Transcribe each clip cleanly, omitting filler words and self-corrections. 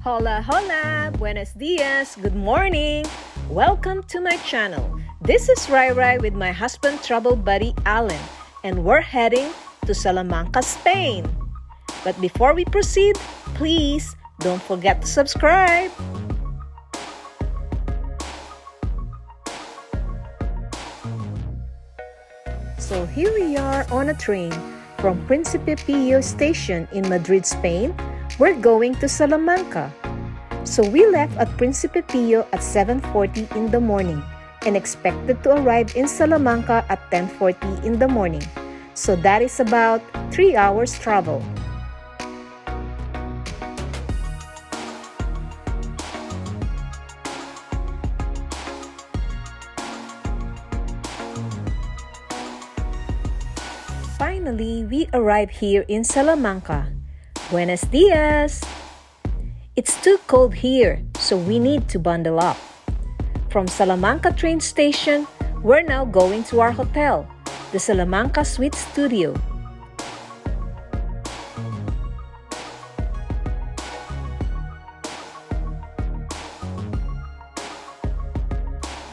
Hola, hola, buenos dias, good morning. Welcome to my channel. This is Rai Rai with my husband travel buddy Alan, and we're heading to Salamanca, Spain. But before we proceed, please don't forget to subscribe. So here we are on a train from Príncipe Pío station in Madrid, Spain. We're going to Salamanca. So we left at Príncipe Pío at 7:40 in the morning and expected to arrive in Salamanca at 10:40 in the morning. So that is about 3 hours travel. Finally, we arrived here in Salamanca. Buenos dias! It's too cold here, so we need to bundle up. From Salamanca train station, we're now going to our hotel, the Salamanca Suite Studio.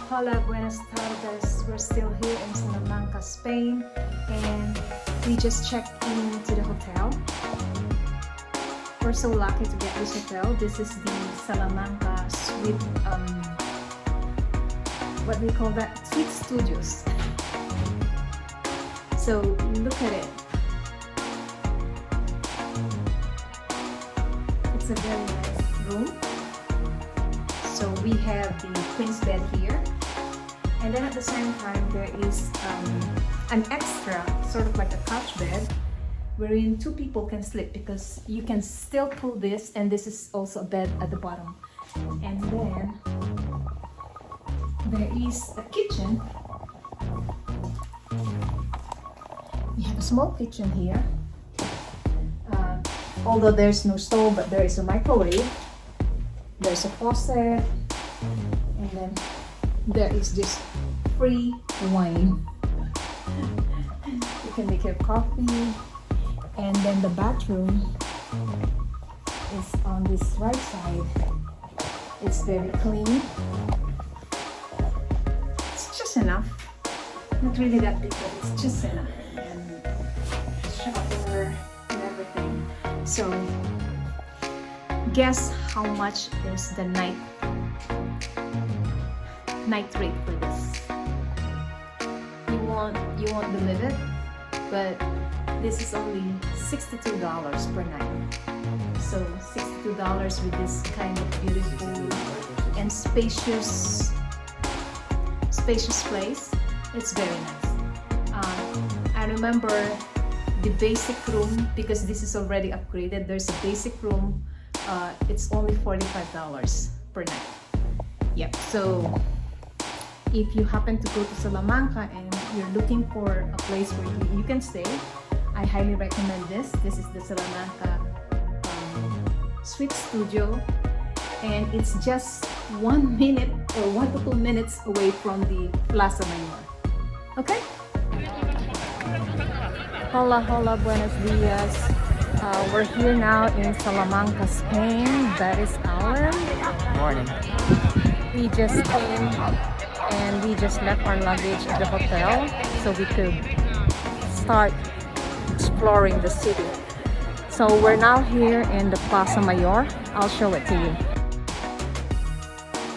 Hola, buenas tardes. We're still here in Salamanca, Spain, and we just checked into the hotel. We're so lucky to get this hotel. This is the Salamanca Suite, what do we call that? Suite Studios. So look at it. It's a very nice room. So we have the queen's bed here. And then at the same time, there is an extra, sort of like a couch bed, wherein two people can sleep because you can still pull this, and this is also a bed at the bottom. And then there is a kitchen. We have a small kitchen here. Although there's no stove, but there is a microwave. There's a faucet, and then there is this free wine. You can make your coffee. And then the bathroom is on this right side. It's very clean. It's just enough. Not really that big, but it's just enough. And shower and everything. So guess how much is the night rate for this? You won't believe it, but this is only $62 per night. So $62 with this kind of beautiful and spacious place. It's very nice. I remember the basic room, because this is already upgraded. There's a basic room. It's only $45 per night. Yep. So if you happen to go to Salamanca and you're looking for a place where you can stay, I highly recommend this. This is the Salamanca Suite Studio, and it's just 1 minute or 1 to 2 minutes away from the Plaza Mayor. Okay? Hola, hola, buenos dias. We're here now in Salamanca, Spain. That is Alan. Morning. We just came and we just left our luggage at the hotel so we could start exploring the city. So we're now here in the Plaza Mayor. I'll show it to you.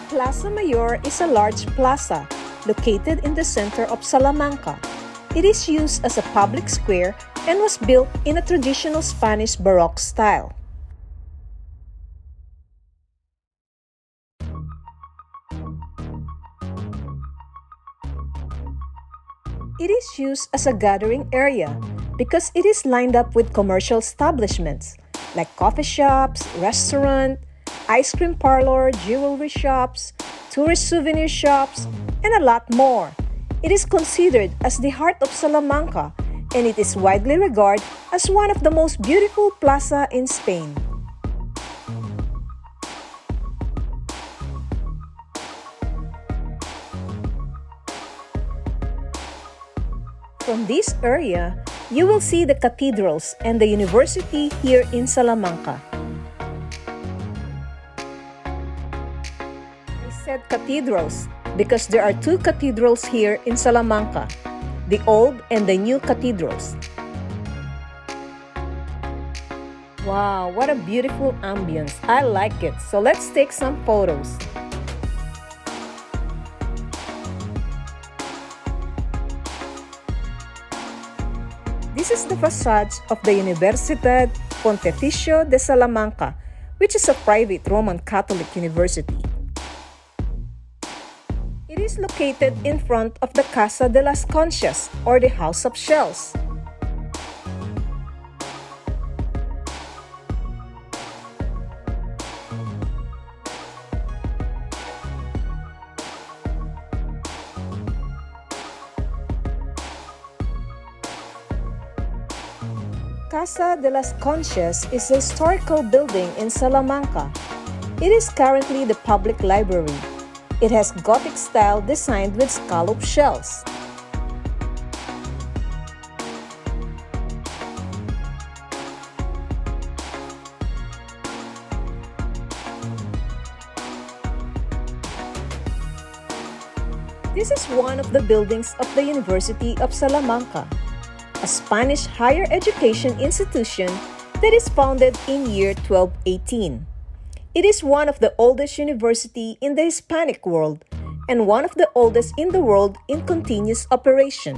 Plaza Mayor is a large plaza located in the center of Salamanca. It is used as a public square and was built in a traditional Spanish Baroque style. It is used as a gathering area because it is lined up with commercial establishments like coffee shops, restaurant, ice cream parlor, jewelry shops, tourist souvenir shops, and a lot more. It is considered as the heart of Salamanca, and it is widely regarded as one of the most beautiful plaza in Spain. From this area, you will see the cathedrals and the university here in Salamanca. said cathedrals because there are two cathedrals here in Salamanca, the old and the new cathedrals. Wow, what a beautiful ambience. I like it. So let's take some photos. This is the facade of the Universidad Pontificio de Salamanca, which is a private Roman Catholic university. It is located in front of the Casa de las Conchas, or the House of Shells. Casa de las Conchas is a historical building in Salamanca. It is currently the public library. It has Gothic style designed with scallop shells. This is one of the buildings of the University of Salamanca, a Spanish higher education institution that is founded in year 1218. It is one of the oldest universities in the Hispanic world and one of the oldest in the world in continuous operation.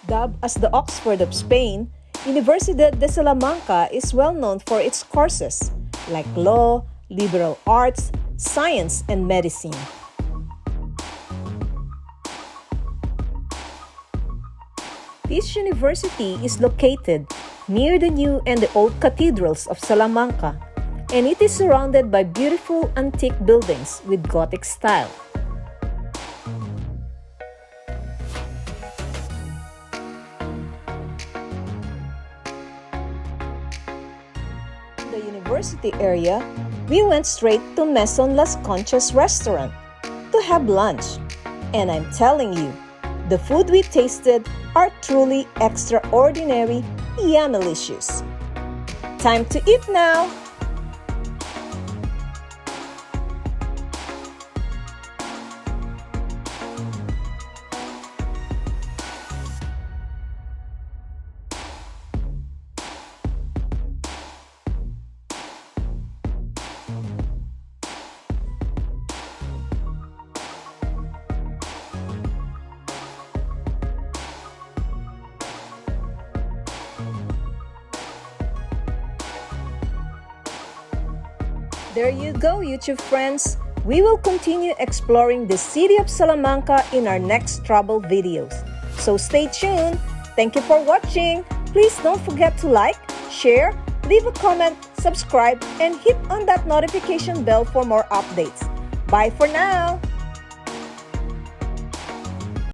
Dubbed as the Oxford of Spain, Universidad de Salamanca is well known for its courses like law, liberal arts, science, and medicine. This university is located near the new and the old cathedrals of Salamanca, and it is surrounded by beautiful antique buildings with Gothic style. In the university area, we went straight to Maison Las Conchas restaurant to have lunch. And I'm telling you, the food we tasted are truly extraordinary, yummy-licious. Time to eat now! There you go, YouTube friends! We will continue exploring the city of Salamanca in our next travel videos. So stay tuned! Thank you for watching! Please don't forget to like, share, leave a comment, subscribe, and hit on that notification bell for more updates. Bye for now!